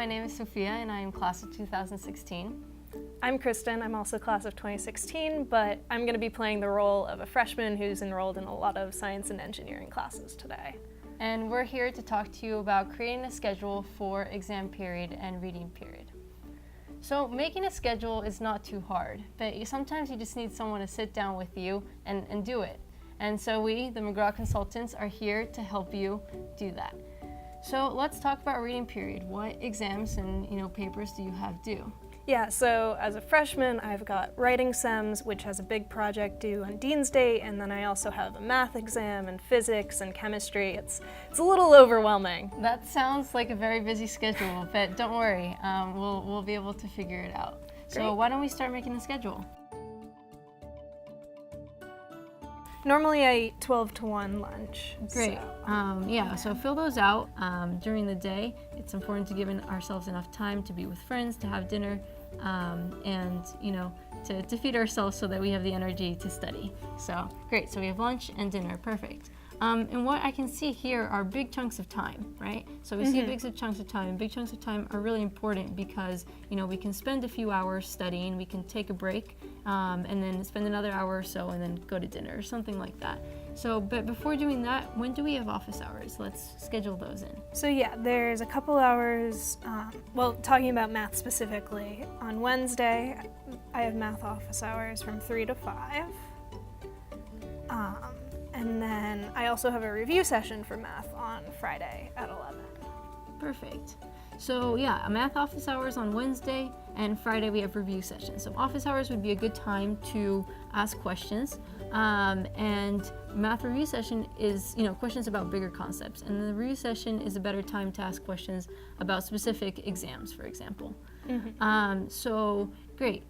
my name is Sophia and I am class of 2016. I'm Kristin, I'm also class of 2016, but I'm going to be playing the role of a freshman who's enrolled in a lot of science and engineering classes today. And we're here to talk to you about creating a schedule for exam period and reading period. So making a schedule is not too hard, but sometimes you just need someone to sit down with you and do it. And so we, the McGraw consultants, are here to help you do that. So let's talk about reading period. What exams and papers do you have due? Yeah, so as a freshman, I've got writing sems, which has a big project due on Dean's Day, and then I also have a math exam and physics and chemistry. It's a little overwhelming. That sounds like a very busy schedule, but don't worry, we'll be able to figure it out. So Great. why don't we start making the schedule? Normally I eat 12 to 1 lunch. Great. So fill those out during the day. It's important to give ourselves enough time to be with friends, to have dinner, and to feed ourselves so that we have the energy to study. So great. So we have lunch and dinner. Perfect. And what I can see here are big chunks of time, right? So we see big chunks of time. Big chunks of time are really important because we can spend a few hours studying, we can take a break, and then spend another hour or so, and then go to dinner or something like that. So, but before doing that, when do we have office hours? Let's schedule those in. So yeah, there's a couple hours, talking about math specifically, on Wednesday I have math office hours from 3 to 5. And then I also have a review session for math on Friday at 11. Perfect. So yeah, a math office hours on Wednesday, and Friday we have review sessions. So office hours would be a good time to ask questions, and math review session is questions about bigger concepts, and the review session is a better time to ask questions about specific exams, for example. So great.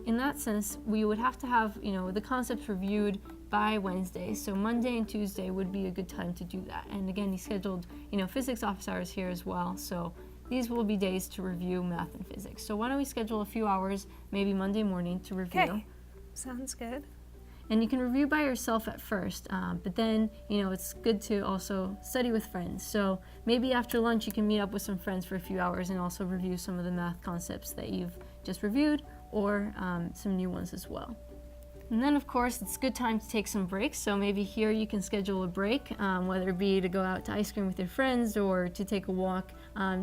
In that sense, we would have to have the concepts reviewed by Wednesday. So Monday and Tuesday would be a good time to do that. And again, he scheduled physics office hours here as well. So these will be days to review math and physics. So why don't we schedule a few hours, maybe Monday morning, to review. Okay, sounds good. And you can review by yourself at first, but then it's good to also study with friends. So maybe after lunch you can meet up with some friends for a few hours and also review some of the math concepts that you've just reviewed, or some new ones as well. And then of course it's a good time to take some breaks. So maybe here you can schedule a break, whether it be to go out to ice cream with your friends or to take a walk,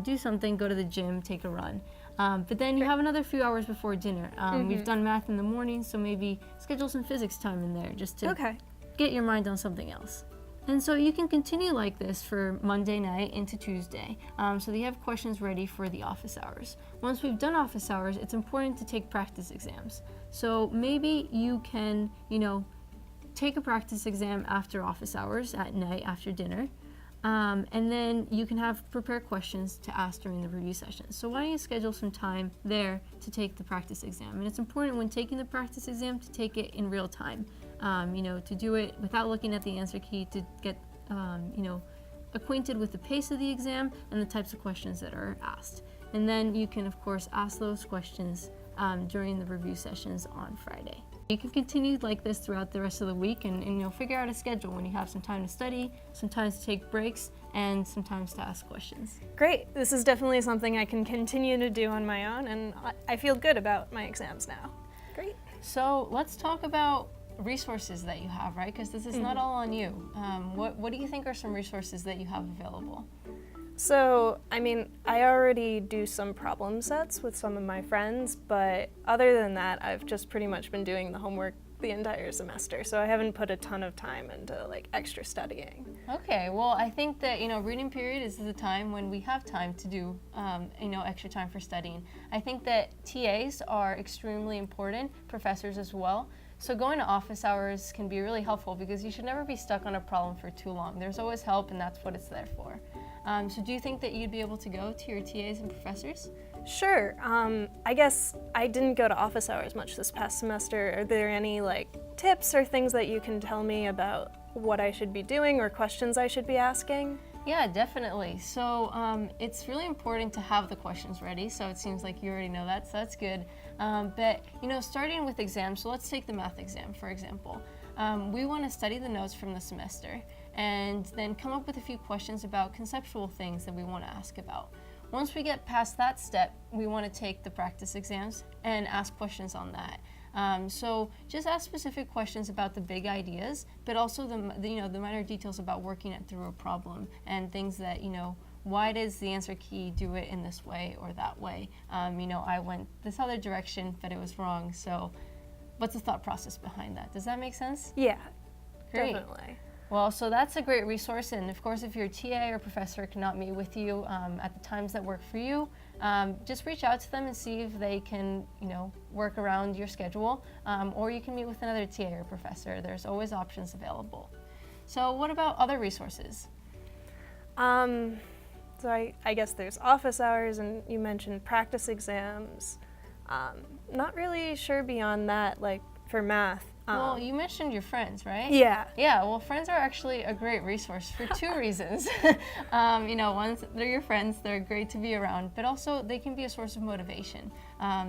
do something, go to the gym, take a run. But then you have another few hours before dinner. We've done math in the morning, so maybe schedule some physics time in there just to get your mind on something else. And so you can continue like this for Monday night into Tuesday, so that you have questions ready for the office hours. Once we've done office hours, it's important to take practice exams. So maybe you can, take a practice exam after office hours at night after dinner, and then you can prepare questions to ask during the review session. So why don't you schedule some time there to take the practice exam? And it's important when taking the practice exam to take it in real time. To do it without looking at the answer key, to get, acquainted with the pace of the exam and the types of questions that are asked. And then you can, of course, ask those questions during the review sessions on Friday. You can continue like this throughout the rest of the week and figure out a schedule when you have some time to study, some time to take breaks, and some time to ask questions. Great. This is definitely something I can continue to do on my own, and I feel good about my exams now. Great. So let's talk about resources that you have, right? Because this is not all on you. What do you think are some resources that you have available? So, I already do some problem sets with some of my friends, but other than that, I've just pretty much been doing the homework the entire semester, so I haven't put a ton of time into extra studying. Okay, well, I think that reading period is the time when we have time to do extra time for studying. I think that TAs are extremely important, professors as well. So going to office hours can be really helpful because you should never be stuck on a problem for too long. There's always help, and that's what it's there for. So do you think that you'd be able to go to your TAs and professors? Sure. I guess I didn't go to office hours much this past semester. Are there any tips or things that you can tell me about what I should be doing or questions I should be asking? Yeah, definitely. So it's really important to have the questions ready. So it seems like you already know that, so that's good. But starting with exams, so let's take the math exam, for example. We want to study the notes from the semester and then come up with a few questions about conceptual things that we want to ask about. once we get past that step, we want to take the practice exams and ask questions on that. So just ask specific questions about the big ideas, but also the minor details about working it through a problem and things that, why does the answer key do it in this way or that way? I went this other direction, but it was wrong. So what's the thought process behind that? Does that make sense? Yeah, Great. definitely. Well, so that's a great resource, and of course, if your TA or professor cannot meet with you at the times that work for you, just reach out to them and see if they can, work around your schedule, or you can meet with another TA or professor. There's always options available. So what about other resources? So I guess there's office hours, and you mentioned practice exams. Not really sure beyond that, like for math. Well, you mentioned your friends, right? Yeah. Yeah, well, friends are actually a great resource for two reasons. One, they're your friends, they're great to be around, but also they can be a source of motivation.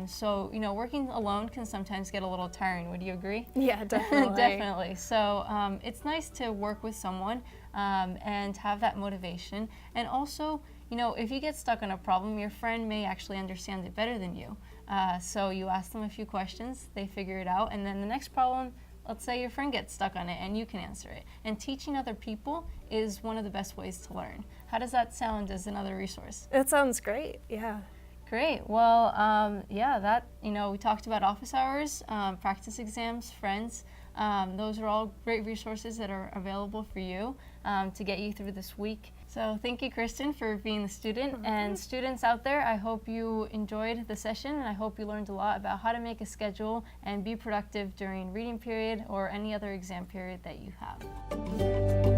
So, working alone can sometimes get a little tiring. Would you agree? Yeah, definitely. Definitely. So it's nice to work with someone and have that motivation. And also, if you get stuck on a problem, your friend may actually understand it better than you. So you ask them a few questions, they figure it out, and then the next problem, let's say your friend gets stuck on it and you can answer it. And teaching other people is one of the best ways to learn. How does that sound as another resource? That sounds great, yeah. Great. Well, we talked about office hours, practice exams, friends. Those are all great resources that are available for you to get you through this week. So thank you, Kristin, for being the student. And students out there, I hope you enjoyed the session, and I hope you learned a lot about how to make a schedule and be productive during reading period or any other exam period that you have.